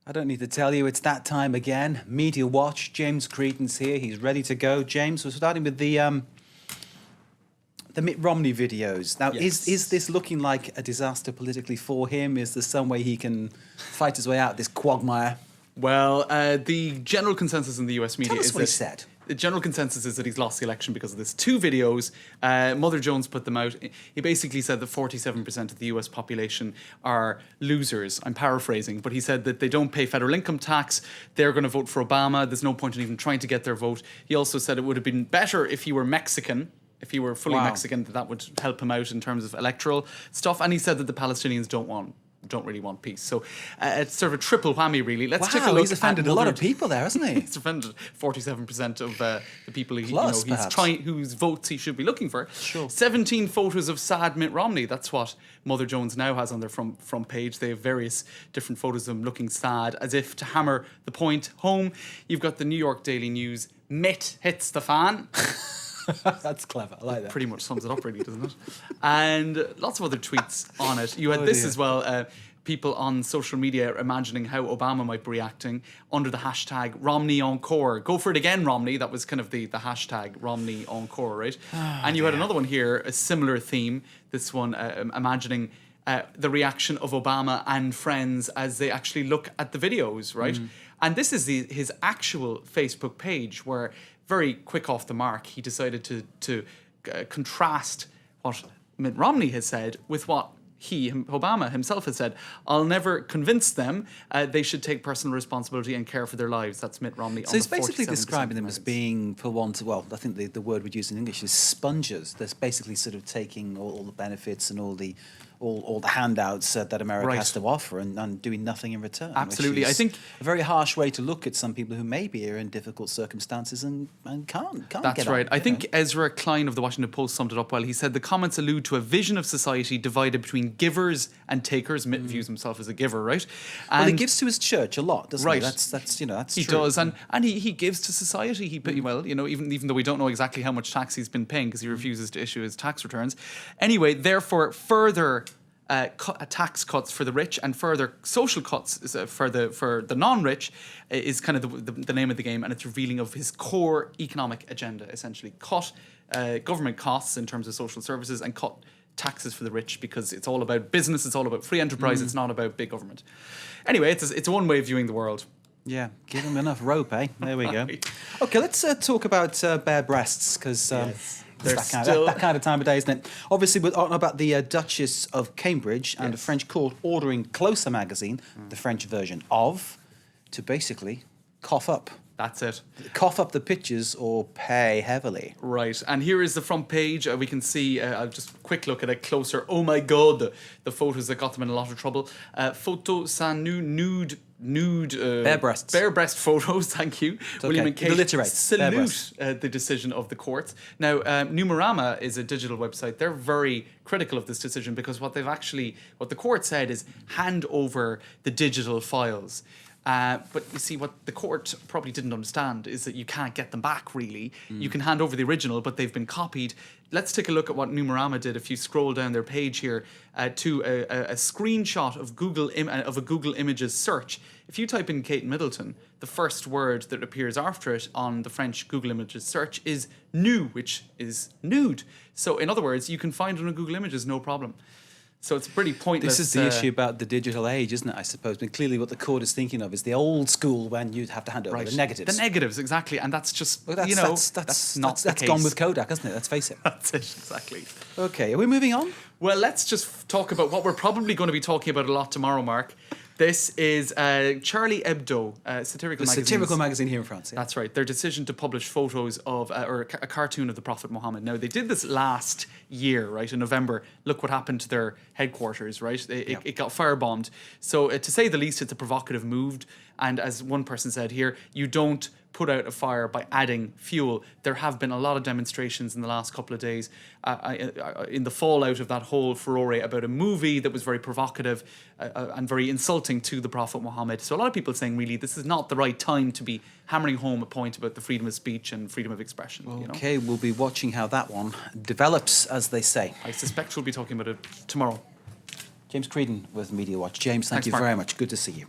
I don't need to tell you, it's that time again. Media Watch, James Creedon's here. He's ready to go. James, we're starting with the Mitt Romney videos. Now, Yes. is this looking like a disaster politically for him? Is there some way he can fight his way out of this quagmire? Well, the general consensus in the US media Tell us is what he that said. the general consensus is that he's lost the election because of this. Two videos. Mother Jones put them out. He basically said that 47% of the US population are losers. I'm paraphrasing, but he said that they don't pay federal income tax. They're going to vote for Obama. There's no point in even trying to get their vote. He also said it would have been better if he were Mexican. If he were fully Wow. Mexican, that would help him out in terms of electoral stuff. And he said that the Palestinians don't really want peace. So it's sort of a triple whammy, really. Let's take a look. He's offended at a lot Mother of people there, hasn't he? He's offended 47% of the people Plus, he's perhaps. trying, whose votes he should be looking for. Sure. 17 photos of sad Mitt Romney. That's what Mother Jones now has on their front page. They have various different photos of him looking sad, as if to hammer the point home. You've got the New York Daily News. Mitt hits the fan. That's clever. I like that. Pretty much sums it up, really, doesn't it? And lots of other tweets on it. You had Oh, this dear. as well. People on social media imagining how Obama might be reacting under the hashtag Romney Encore. Go for it again, Romney. That was kind of the hashtag Romney Encore, right? And you had another one here, a similar theme. This one imagining the reaction of Obama and friends as they actually look at the videos, right? And this is his actual Facebook page, where very quick off the mark, he decided to contrast what Mitt Romney has said with what Obama himself has said. I'll never convince them they should take personal responsibility and care for their lives. That's Mitt Romney. So he's basically describing them as being, for want of, well, I think the word we'd use in English is sponges. That's basically sort of taking all the benefits and all the handouts that America Right. has to offer and doing nothing in return. Absolutely. Which I is think a very harsh way to look at some people who maybe are in difficult circumstances and can't That's get right. on, I you think know. Ezra Klein of the Washington Post summed it up well. He said the comments allude to a vision of society divided between givers and takers. Mitt views himself as a giver, right? Well, he And gives to his church a lot, doesn't Right. he? That's he true. does, and he gives to society. Well, even though we don't know exactly how much tax he's been paying because he refuses to issue his tax returns. Anyway, therefore, further tax cuts for the rich and further social cuts for the non-rich is kind of the name of the game, and it's revealing of his core economic agenda. Essentially, cut government costs in terms of social services and cut taxes for the rich, because it's all about business, it's all about free enterprise, it's not about big government. Anyway, it's one way of viewing the world. Yeah, give him enough rope, eh? There we go. Okay, let's talk about bare breasts, because They're it's still- that kind of time of day, isn't it? Obviously, we're talking about the Duchess of Cambridge and a Yes. French court ordering Closer magazine, the French version of, to basically cough up That's it. the pictures or pay heavily. Right, and here is the front page. We can see, I'll just quick look at it closer. Oh my God, the photos that got them in a lot of trouble. Photo sans nude, Bare breasts. Bare breast photos, thank you. William and Kate Alliterate. Bare salute breasts. the decision of the courts. Now, Numerama is a digital website. They're very critical of this decision because what the court said is hand over the digital files. But you see, what the court probably didn't understand is that you can't get them back, really. You can hand over the original, but they've been copied. Let's take a look at what Numerama did. If you scroll down their page here to a screenshot of a Google Images search. If you type in Kate Middleton, the first word that appears after it on the French Google Images search is nu, which is nude. So in other words, you can find it on Google Images, no problem. So it's pretty pointless. This is the issue about the digital age, isn't it, I suppose? But clearly what the court is thinking of is the old school when you'd have to hand over Right. the negatives. The negatives, exactly. And that's just, Well, that's not the case. gone with Kodak, hasn't it? Let's face it. That's it, exactly. Okay, are we moving on? Well, let's just talk about what we're probably going to be talking about a lot tomorrow, Mark. This is Charlie Hebdo, satirical The magazine. satirical magazine here in France. Yeah. That's right. Their decision to publish photos of, or a cartoon of the Prophet Muhammad. Now, they did this last year, right, in November. Look what happened to their headquarters, right? It got firebombed. So, to say the least, it's a provocative move. And as one person said here, you don't put out a fire by adding fuel. There have been a lot of demonstrations in the last couple of days in the fallout of that whole furore about a movie that was very provocative and very insulting to the Prophet Muhammad. So a lot of people saying, really, this is not the right time to be hammering home a point about the freedom of speech and freedom of expression. Okay, we'll be watching how that one develops, as they say. I suspect we'll be talking about it tomorrow. James Creedon with Media Watch. James, thank Thanks, you Mark. very much. Good to see you.